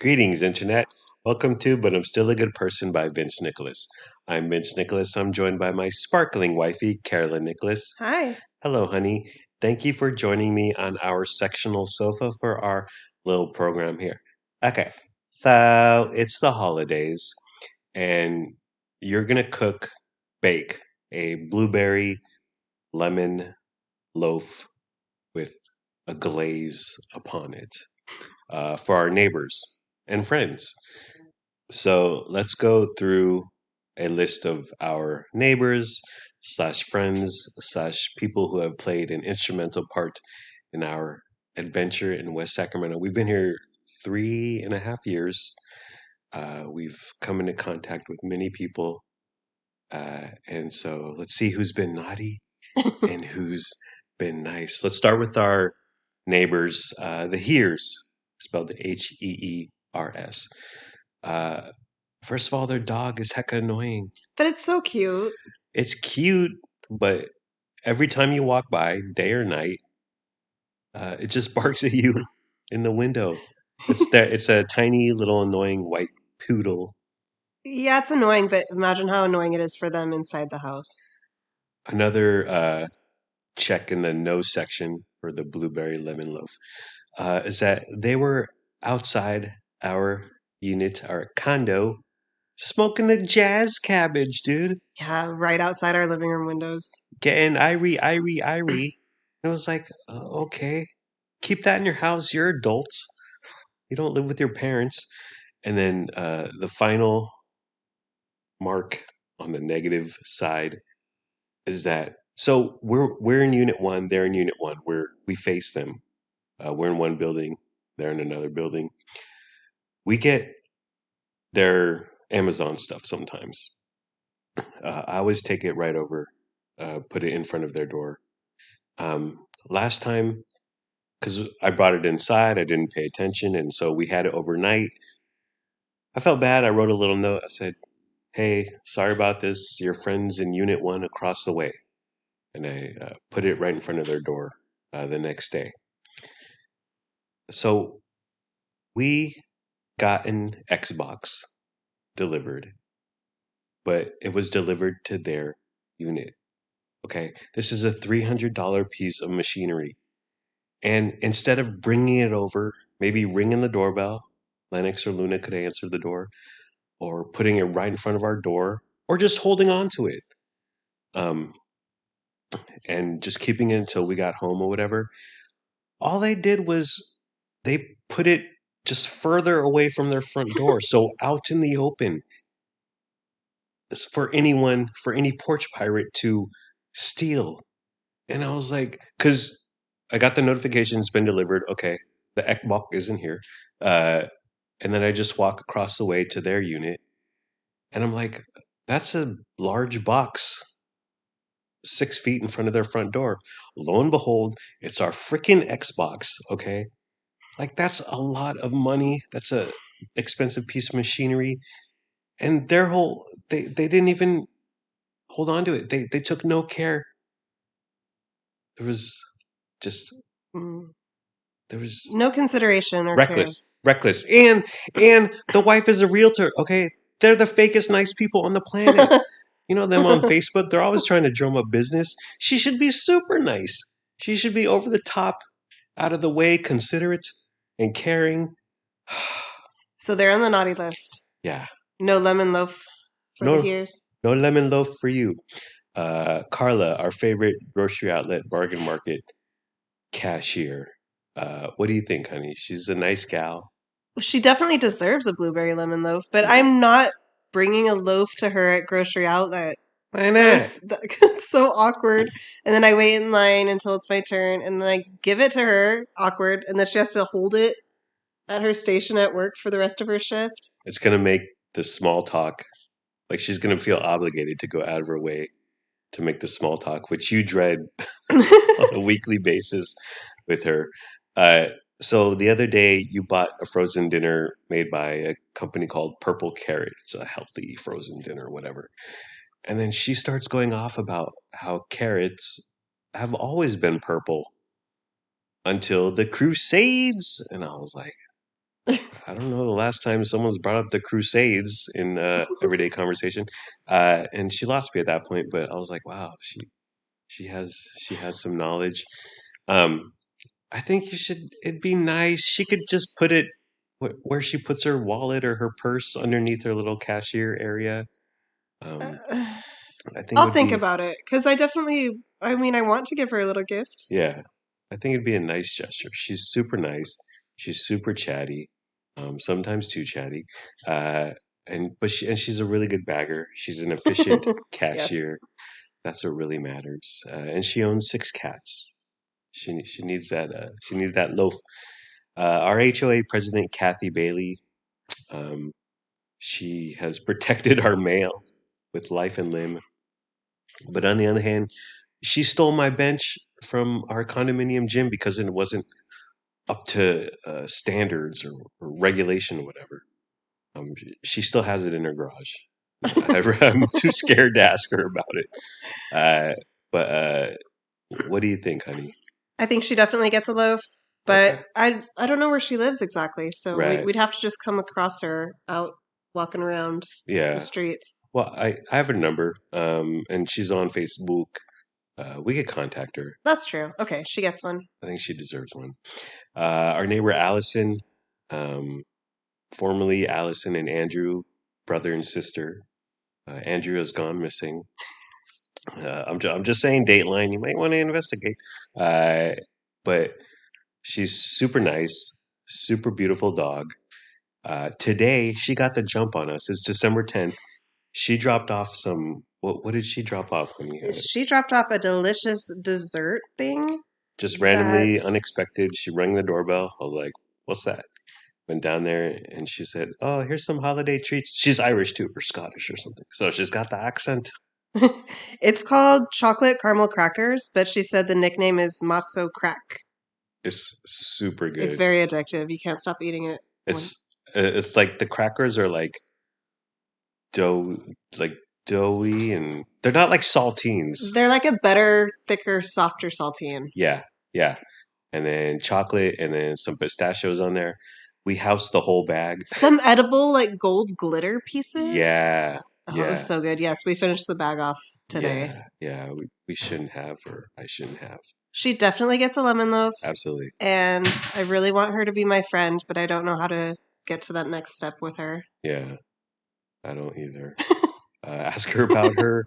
Greetings, Internet. Welcome to But I'm Still a Good Person by Vince Nicholas. I'm Vince Nicholas. I'm joined by my sparkling wifey, Carolyn Nicholas. Hi. Hello, honey. Thank you for joining me on our sectional sofa for our little program here. Okay, so it's the holidays, and you're going to bake a blueberry lemon loaf with a glaze upon it for our neighbors and friends. So let's go through a list of our neighbors slash friends slash people who have played an instrumental part in our adventure in West Sacramento. We've been here 3.5 years. We've come into contact with many people. And so let's see who's been naughty and who's been nice. Let's start with our neighbors, the Heers, spelled Heers. Uh, First of all, their dog is hecka annoying. But it's so cute. It's cute, but every time you walk by, day or night, it just barks at you in the window. It's a tiny little annoying white poodle. Yeah, it's annoying, but imagine how annoying it is for them inside the house. Another check in the no section for the blueberry lemon loaf is that they were outside our unit, our condo, smoking the jazz cabbage, dude. Yeah, right outside our living room windows. Getting irie. And it was like, okay, keep that in your house. You're adults. You don't live with your parents. And then the final mark on the negative side is that so we're in unit one, they're in unit one. We face them. We're in one building, they're in another building. We get their Amazon stuff sometimes. I always take it right over, put it in front of their door. Last time, because I brought it inside, I didn't pay attention, and so we had it overnight. I felt bad. I wrote a little note. I said, "Hey, sorry about this. Your friends in Unit One across the way," and I put it right in front of their door the next day. So we got an Xbox delivered, but it was delivered to their unit. Okay, this is a $300 piece of machinery. And instead of bringing it over, maybe ringing the doorbell, Lennox or Luna could answer the door, or putting it right in front of our door, or just holding on to it, um, and just keeping it until we got home or whatever. All they did was they put it just further away from their front door, so out in the open, for anyone, for any porch pirate to steal. And I was like, because I got the notification it's been delivered. Okay, the Ekbok isn't here. Uh, and then I just walk across the way to their unit, and I'm like, that's a large box, 6 feet in front of their front door. Lo and behold, it's our freaking Xbox. Okay, like that's a lot of money. That's a expensive piece of machinery, and they didn't even hold on to it. They took no care. There was just Mm. there was No consideration or care. reckless, and the wife is a realtor. Okay, they're the fakest nice people on the planet. You know them on Facebook. They're always trying to drum up business. She should be super nice. She should be over the top, out of the way, considerate, and caring. So they're on the naughty list. Yeah, No lemon loaf for the no, Hears. no lemon loaf for you. Carla, our favorite grocery outlet bargain market cashier. What do you think, honey? She's a nice gal. She definitely deserves a blueberry lemon loaf, but I'm not bringing a loaf to her at grocery outlet. Why not? That's so awkward. And then I wait in line until it's my turn, and then I give it to her, awkward, and then she has to hold it at her station at work for the rest of her shift. It's gonna make the small talk like she's gonna feel obligated to go out of her way to make the small talk, which you dread on a weekly basis with her. Uh, so the other day, you bought a frozen dinner made by a company called Purple Carrot. It's a healthy frozen dinner, whatever. And then she starts going off about how carrots have always been purple until the Crusades. And I was like, I don't know the last time someone's brought up the Crusades in everyday conversation, and she lost me at that point. But I was like, wow, she has some knowledge. Um, I think you should. It'd be nice. She could just put it where she puts her wallet or her purse underneath her little cashier area. Um, I think it I'll would think be about it because I mean, I want to give her a little gift. yeah. I think it'd be a nice gesture. She's super nice. She's super chatty. Sometimes too chatty. Uh, and she's a really good bagger. She's an efficient Yes. cashier. That's what really matters. And she owns 6 cats. She needs that. She needs that loaf. Our HOA president, Kathy Bailey. Um, she has protected our mail with life and limb. But on the other hand, she stole my bench from our condominium gym because it wasn't up to standards or regulation or whatever. She still has it in her garage. I'm too scared to ask her about it. But what do you think, honey? I think she definitely gets a loaf, but Okay, I don't know where she lives exactly, so right, we'd have to just come across her out walking around the yeah. streets. Well, I have her number, and she's on Facebook. We could contact her. That's true. Okay, she gets one. I think she deserves one. Our neighbor Allison, um, formerly Allison and Andrew, brother and sister. Andrew has gone missing. I'm just saying, Dateline. You might want to investigate. Uh, but she's super nice, super beautiful dog. Today she got the jump on us. It's December 10th. She dropped off some. What did she drop off when you had it? She dropped off a delicious dessert thing Just that randomly, unexpected. She rang the doorbell. I was like, "What's that?" Went down there and she said, "Oh, here's some holiday treats." She's Irish too, or Scottish or something. So she's got the accent. it's called chocolate caramel crackers, but she said the nickname is matzo crack. It's super It's good. very addictive. You can't stop eating it. It's like the crackers are dough, like doughy, and they're not like saltines. They're like a better, thicker, softer saltine. Yeah, yeah. And then chocolate, and then some pistachios on there. We housed the whole bag. Some edible, like gold glitter pieces. Yeah, Oh, it was yeah, so good. Yes, we finished the bag off today. yeah. We shouldn't have, or I shouldn't have. She definitely gets a lemon loaf, Absolutely. and I really want her to be my friend, but I don't know how to get to that next step with her. Yeah, I don't either. Ask her about her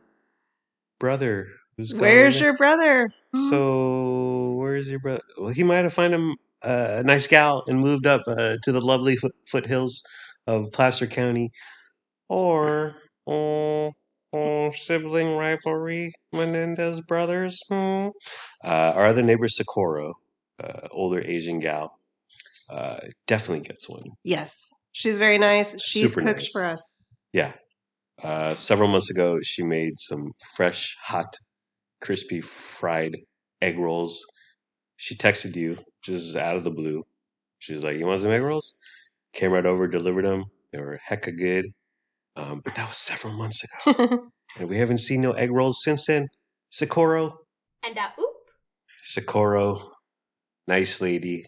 brother who's gone Where's your missing. brother? So where is your brother? Well, he might have found him a nice gal and moved up to the lovely foothills of Placer County, or sibling rivalry, Menendez brothers. Our other neighbor Socorro, older Asian gal, definitely gets one. Yes, she's very nice. She's Super cooked nice. for us. Yeah. Several months ago, she made some fresh, hot, crispy fried egg rolls. She texted you just out of the blue. She was like, "You want some egg rolls?" Came right over, delivered them. They were hecka good. But that was several months ago. And we haven't seen no egg rolls since then. Socorro. And oop. Socorro. Nice lady.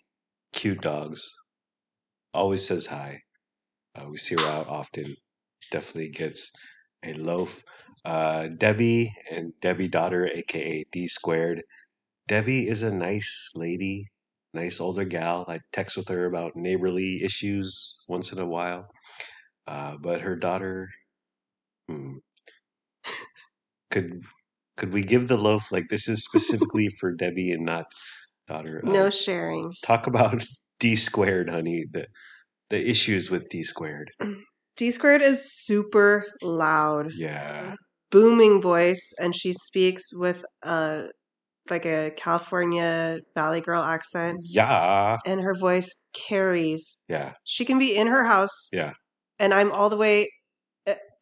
Cute dogs. Always says hi. We see her out often. Definitely gets a loaf. Debbie and Debbie daughter, aka D squared. Debbie is a nice lady, nice older gal. I text with her about neighborly issues once in a while. But her daughter, hmm, could could we give the loaf like this is specifically for Debbie and not daughter? No sharing. Talk about D squared, honey. The issues with D squared. D squared is super loud, Yeah, booming voice, and she speaks with a California Valley Girl accent, yeah, and her voice carries. yeah, She can be in her house, yeah, and I'm all the way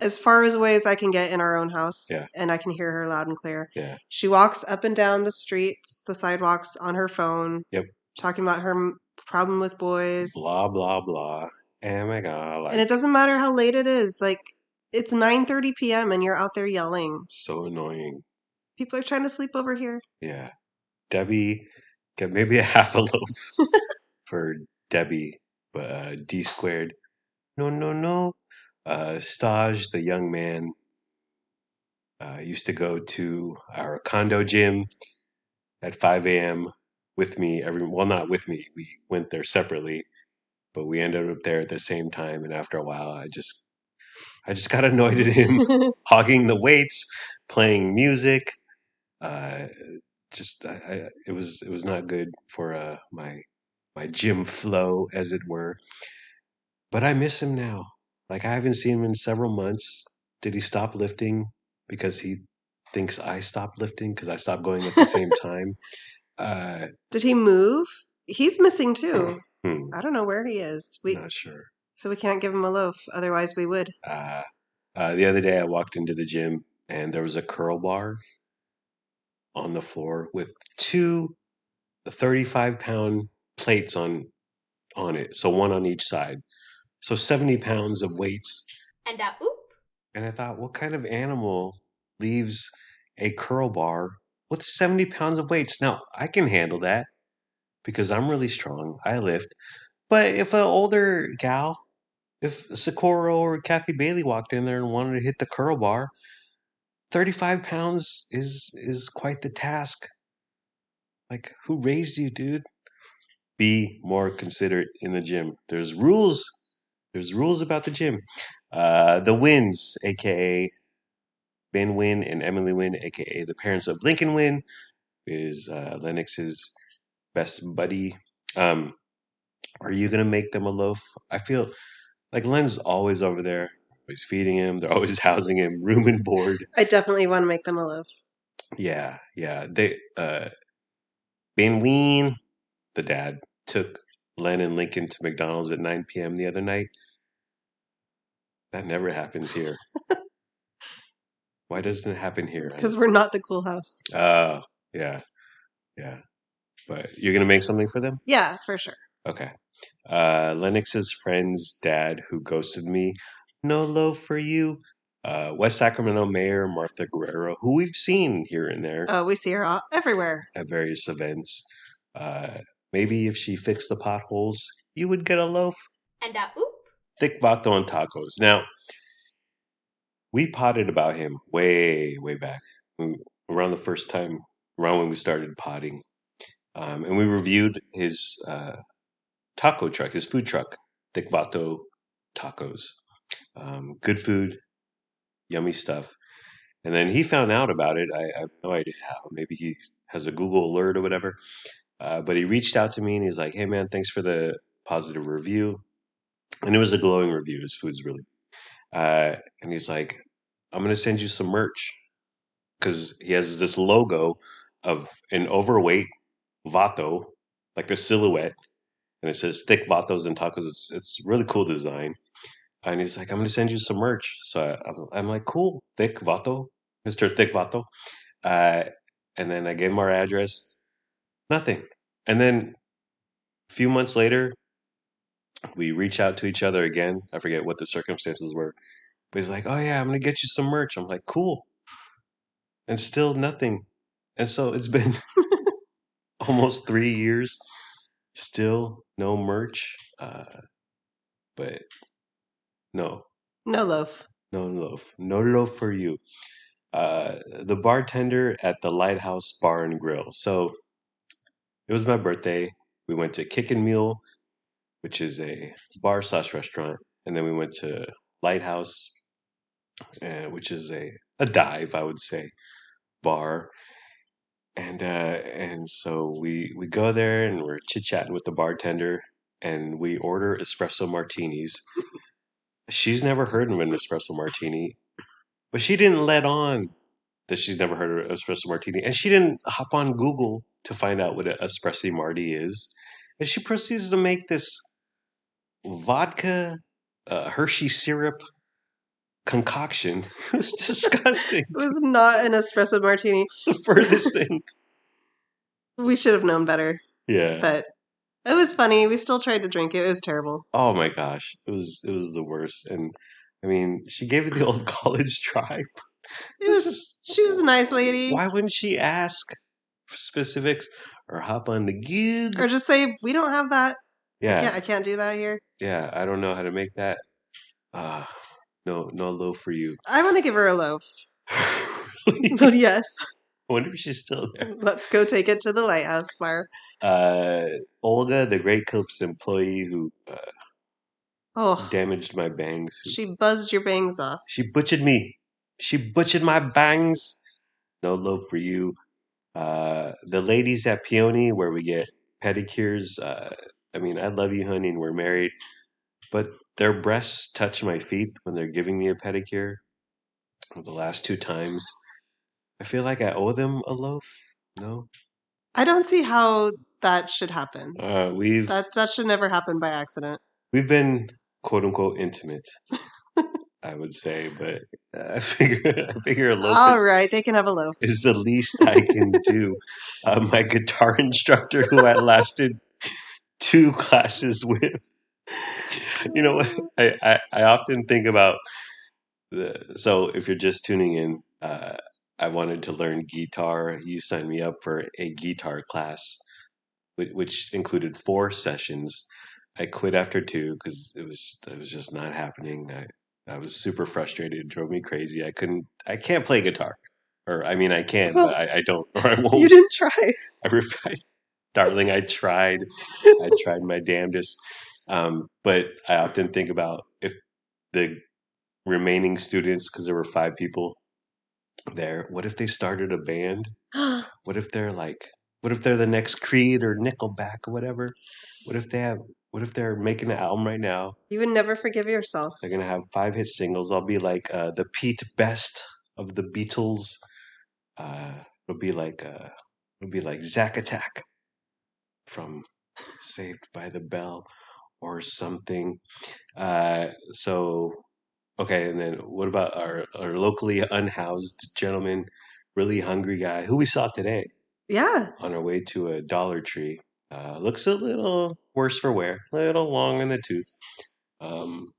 as far away as I can get in our own house, yeah, and I can hear her loud and clear. yeah. She walks up and down the streets, the sidewalks on her phone, Yep. talking about her problem with boys. Blah blah blah. Oh my god, And it doesn't matter how late it is. Like it's 9:30 p.m. and you're out there yelling. so annoying. People are trying to sleep over here. Yeah, Debbie, get maybe a half a loaf for Debbie. But D squared, no, no, no. Staj, the young man, used to go to our condo gym at 5 a.m. with me. Well, not with me. We went there separately, but we ended up there at the same time. And after a while, I just got annoyed at him hogging the weights, playing music. Uh, it was not good for my gym flow, as it were. But I miss him now. Like I haven't seen him in several months. Did he stop lifting because he thinks I stopped lifting because I stopped going at the same time? Uh, Did he move? He's missing too. hmm, I don't know where he is. not sure. So we can't give him a loaf. Otherwise, we would. Uh, the other day I walked into the gym and there was a curl bar on the floor with two 35-pound plates on it, so one on each side. So 70 pounds of weights. And oop. And I thought, what kind of animal leaves a curl bar with 70 pounds of weights? Now, I can handle that because I'm really strong. I lift. But if an older gal, if Socorro or Kathy Bailey walked in there and wanted to hit the curl bar, 35 pounds is quite the task. Like, who raised you, dude? Be more considerate in the gym. There's rules. There's rules about the gym. The Wins, aka Ben Wynn and Emily Wynn, aka the parents of Lincoln Wynn, is Lennox's best buddy. Um, are you gonna make them a loaf? I feel like Len's always over there, always feeding him. They're always housing him, room and board. I definitely want to make them a loaf. Yeah, yeah. They Ben Ween, the dad, took Len and Lincoln to McDonald's at 9 p.m. the other night. That never happens here. Why doesn't it happen here? Because we're not the cool house. Oh, yeah, yeah. But you're gonna make something for them? Yeah, for sure. Okay. Lennox's friend's dad who ghosted me. No loaf for you. West Sacramento Mayor Martha Guerrero, who we've seen here and there Oh, we see her everywhere. at various events. Maybe if she fixed the potholes, you would get a loaf. And oop. Thick vato and tacos. Now, we potted about him way, way back, around the first time, around when we started potting. And we reviewed his taco truck, his food truck, Thick Vato Tacos. Good food, yummy stuff. And then he found out about it. I have no idea how. Maybe he has a Google alert or whatever. But he reached out to me and he's like, "Hey man, thanks for the positive review." And it was a glowing review. His food's really. And he's like, "I'm gonna send you some merch," because he has this logo of an overweight Vato, like the silhouette, and it says "Thick Vatos and Tacos." It's really cool design. And he's like, "I'm gonna send you some merch." So I'm like, "Cool, Thick Vato, Mr. Thick Vato." Uh, and then I gave him our address. Nothing. And then a few months later, we reach out to each other again. I forget what the circumstances were, but he's like, "Oh yeah, I'm gonna get you some merch." I'm like, "Cool," and still nothing. And so it's been almost 3 years, still no merch. But no, No loaf. no loaf, no loaf for you. The bartender at the Lighthouse Bar and Grill. So it was my birthday. We went to Kickin' Mule, which is a bar slash restaurant, and then we went to Lighthouse, which is a dive, I would say, bar. And so we go there and we're chit chatting with the bartender, and we order espresso martinis. She's never heard of an espresso martini, but she didn't let on that she's never heard of espresso martini, and she didn't hop on Google to find out what an espresso martini is, and she proceeds to make this vodka Hershey syrup concoction. It was disgusting. It was not an espresso martini. It's the furthest thing. We should have known better. Yeah. But it was funny. We still tried to drink it. It was terrible. Oh my gosh, it was the worst. And I mean, she gave it the old college try. She was a nice lady. Why wouldn't she ask for specifics or hop on the gig? Or just say, we don't have that. Yeah, I can't do that here. yeah. I don't know how to make that. Uh, no loaf for you. I want to give her a loaf. Really? Yes. I wonder if she's still there. Let's go take it to the lighthouse bar. Olga, the Great Clips employee who Oh, damaged my bangs. she buzzed your bangs off. She butchered me. She butchered my bangs. No loaf for you. The ladies at Peony, where we get pedicures. I mean, I love you, honey, and we're married, but their breasts touch my feet when they're giving me a pedicure. The last two times, I feel like I owe them a loaf. No, I don't see how that should happen. we've That should never happen by accident. we've been quote unquote intimate, I would say, but I figure a loaf All right, they can have a loaf. is the least I can do. My guitar instructor, who I lasted two classes with, you know what? I often think about so if you're just tuning in, I wanted to learn guitar. You signed me up for a guitar class, which included 4 sessions. I quit after 2 because it was just not happening. I was super frustrated. It drove me crazy. I can't play guitar, or I mean I can, but Well, I don't, or I you won't. didn't try. Darling, I tried. I tried my damnedest. But I often think about if the remaining students, because there were 5 people there, what if they started a band? What if they're like, what if they're the next Creed or Nickelback or whatever? What if they have, what if they're making an album right now? You would never forgive yourself. They're gonna have 5 hit singles. I'll be like the Pete Best of the Beatles. It'll be like Zack Attack from Saved by the Bell or something. So okay, and then what about our locally unhoused gentleman, really hungry guy who we saw today Yeah. on our way to a Dollar Tree? Looks a little worse for wear, a little long in the tooth. Um,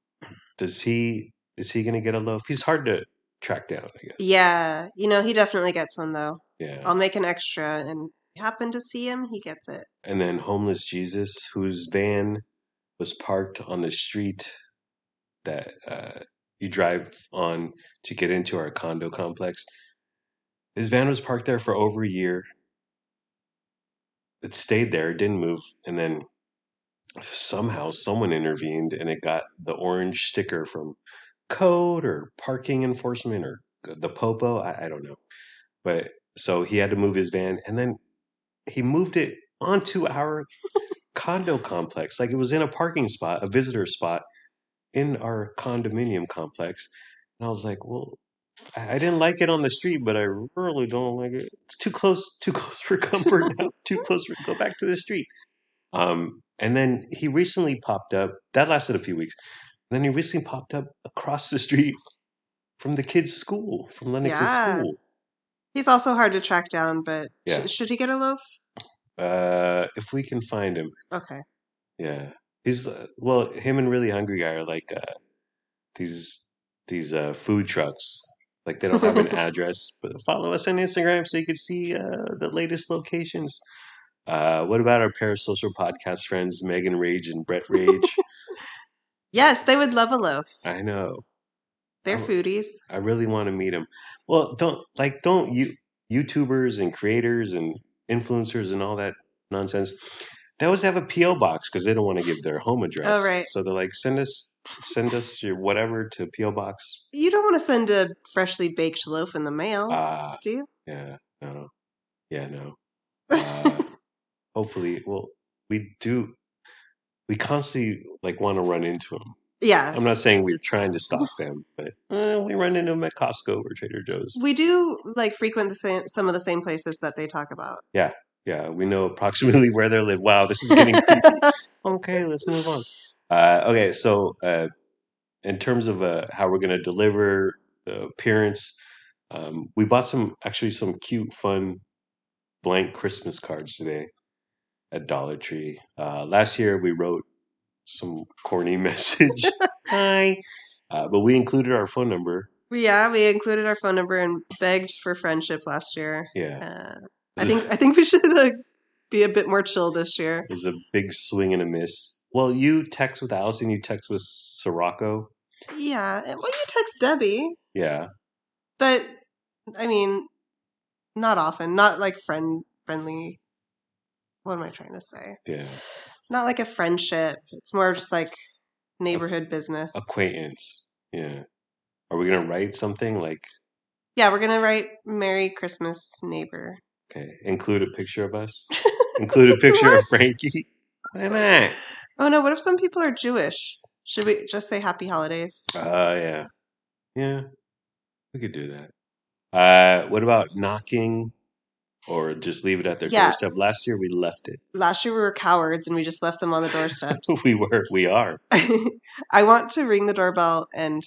does he is he gonna get a loaf? He's hard to track down, I guess. Yeah. He definitely gets one, though. Yeah. I'll make an extra, and you happen to see him, he gets it. And then homeless Jesus, whose van was parked on the street that you drive on to get into our condo complex. His van was parked there for over a year. It stayed there, didn't move, and then somehow someone intervened and it got the orange sticker from code or parking enforcement or the popo. I don't know. But so he had to move his van and then he moved it onto our condo complex. Like it was in a parking spot, a visitor spot in our condominium complex. And I was like, well, I didn't like it on the street, but I really don't like it. It's too close for comfort now. Too close for go back to the street. And then he recently popped up. That lasted a few weeks. And then he recently popped up across the street from the kids' school, from Lennox's Yeah. school. He's also hard to track down, but Yeah. should he get a loaf? If we can find him, Okay. yeah. He's well, him and really hungry guy are like these food trucks. Like they don't have an address, but follow us on Instagram so you can see the latest locations. What about our parasocial podcast friends, Megan Rage and Brett Rage? Yes, they would love a loaf. I know. They're foodies. I really want to meet them. Well, don't you YouTubers and creators and influencers and all that nonsense. They always have a PO box because they don't want to give their home address. Oh, right. So they're like, send us your whatever to PO box. You don't want to send a freshly baked loaf in the mail, do you? Yeah, no, yeah, no. Hopefully, well, we do. We constantly like want to run into them. Yeah. I'm not saying we're trying to stalk them, but we run into them at Costco or Trader Joe's. We do like frequent some of the same places that they talk about. Yeah, we know approximately where they live. Wow, this is getting creepy. Okay, let's move on. Okay, so in terms of how we're going to deliver the appearance, we bought some cute, fun blank Christmas cards today at Dollar Tree. Last year we wrote some corny message. Hi. But we included our phone number. Yeah, we included our phone number and begged for friendship last year. Yeah. I think we should be a bit more chill this year. It was a big swing and a miss. Well, you text with Allison, you text with Sirocco. Yeah. Well, you text Debbie, Yeah. but I mean, not often. Not like friendly. What am I trying to say? Yeah. Not like a friendship. It's more just like neighborhood business. Acquaintance. Yeah. Are we gonna write something like Yeah, we're gonna write "Merry Christmas, Neighbor." okay, include a picture of us? Include a picture of What? Frankie? Why not? Oh no! What if some people are Jewish? Should we just say Happy Holidays? Yeah. Yeah, we could do that. What about knocking or just leave it at their Yeah. doorstep? Last year we left it. Last year we were cowards and we just left them on the doorsteps. We are. I want to ring the doorbell and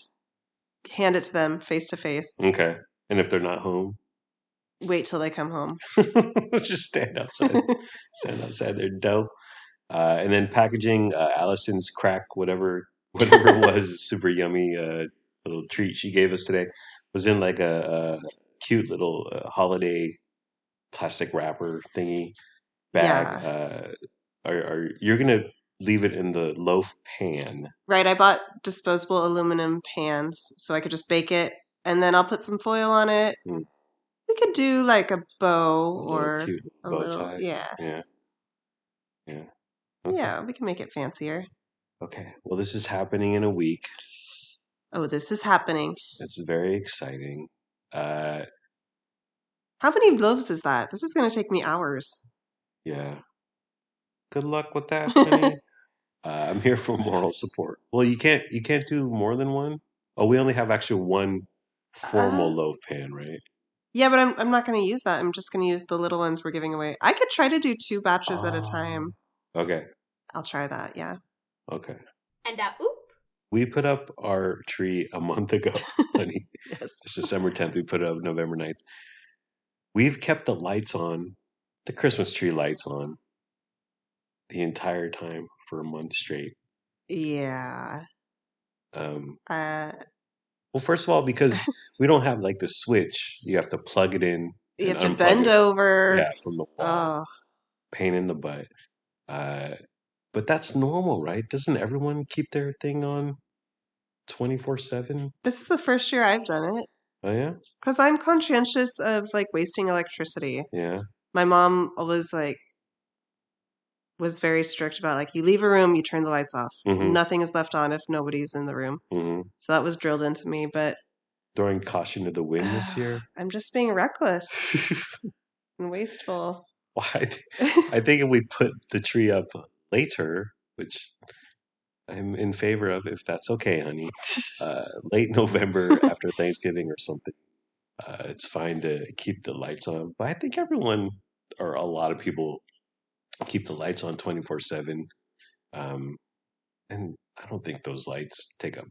hand it to them face to face. Okay. And if they're not home, Wait till they come home. just stand outside. Stand outside their dough. And then packaging Allison's crack, whatever it was, super yummy little treat she gave us today, was in like a cute little holiday plastic wrapper thingy bag. Yeah. Are you're gonna leave it in the loaf pan? Right, I bought disposable aluminum pans so I could just bake it and then I'll put some foil on it. Mm, We could do like a bow a little or cute a bow little, tie. yeah. Yeah. Yeah. Okay. Yeah, we can make it fancier. Okay. Well, this is happening in a week. Oh, this is happening. It's very exciting. Uh, How many loaves is that? This is going to take me hours. yeah. Good luck with that, honey. I'm here for moral support. Well, you can't do more than one. Oh, we only have actually one formal Uh, loaf pan, right? yeah, but I'm not going to use that. I'm just going to use the little ones we're giving away. I could try to do 2 batches at a time. Okay. I'll try that, yeah. Okay. And oop. We put up our tree a month ago, honey. Yes. It's December 10th. We put it up November 9th. We've kept the lights on, the Christmas tree lights on, the entire time for a month straight. Yeah. Um, Uh, well, first of all, because we don't have like the switch, you have to plug it in you and have to unplug bend it. over. Yeah, from the wall. Oh, Pain in the butt. Uh, but that's normal, right? Doesn't everyone keep their thing on 24/7? this is the first year I've done it Oh yeah, because I'm conscientious of like wasting electricity. yeah. My mom always like was very strict about like you leave a room, you turn the lights off. Mm-hmm. Nothing is left on if nobody's in the room. Mm-hmm. So that was drilled into me, but Throwing caution to the wind this year. I'm just being reckless and wasteful. Why? I think if we put the tree up later, which I'm in favor of, if that's okay, honey, late November after Thanksgiving or something, it's fine to keep the lights on. But I think everyone or a lot of people keep the lights on 24/7. Um, and I don't think those lights take up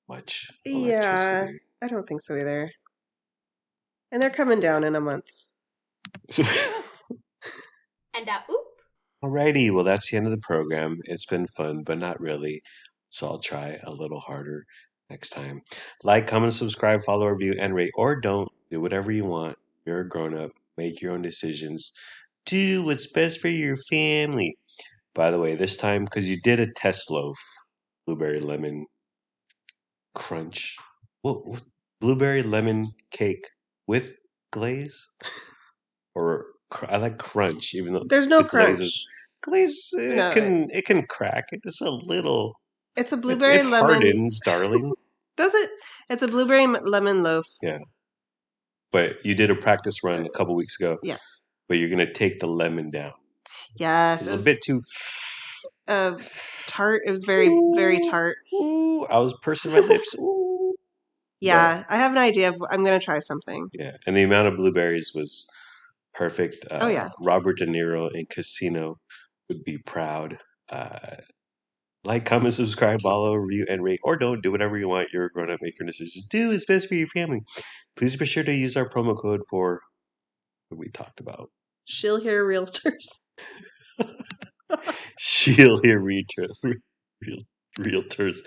much Yeah, electricity. I don't think so either. And they're coming down in a month. And oop. Alrighty, well, that's the end of the program. It's been fun, but not really. So I'll try a little harder next time. Like, comment, subscribe, follow, review, and rate, or don't. Do whatever you want. You're a grown up. Make your own decisions. Do what's best for your family. By the way, this time, because you did a test loaf, blueberry lemon crunch. What blueberry lemon cake with glaze? Or I like crunch, even though There's no the glaze is crunch. glaze. No, It can crack. It's a little. it's a It blueberry lemon. hardens, darling. Does it? It's a blueberry lemon loaf. Yeah, but you did a practice run a couple weeks ago. Yeah. But you're gonna take the lemon down. Yes, It's it a was bit too tart. It was very, very tart. Ooh, I was pursing my lips. Ooh. Yeah, I have an idea of. I'm gonna try something. Yeah, and the amount of blueberries was perfect. Oh yeah. Robert De Niro in Casino would be proud. Like, comment, subscribe, follow, review, and rate, or don't. Do whatever you want. You're a grown up. Make your decisions. Do is best for your family. Please be sure to use our promo code for what we talked about. She'll hear realtors. She'll hear realtors.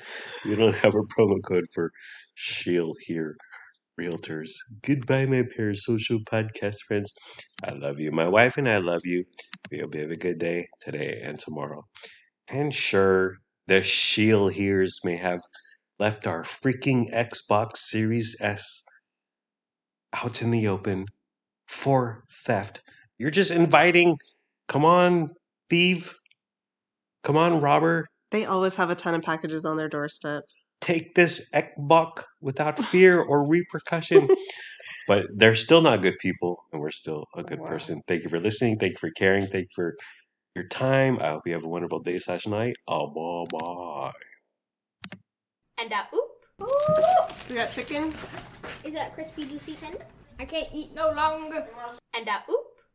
We don't have a promo code for She'll hear realtors. Goodbye, my parasocial podcast friends. I love you. My wife and I love you. We hope you have a good day today and tomorrow. And sure, the shield here's may have left our freaking Xbox Series S out in the open for theft. You're just inviting. Come on, thief. Come on, robber. They always have a ton of packages on their doorstep. Take this Ekbok without fear or repercussion. But they're still not good people, and we're still a good Wow. person. Thank you for listening. Thank you for caring. Thank you for your time. I hope you have a wonderful day / night. Bye. And oop. Ooh, We got chicken. is that crispy, juicy tender? I can't eat no longer. And oop.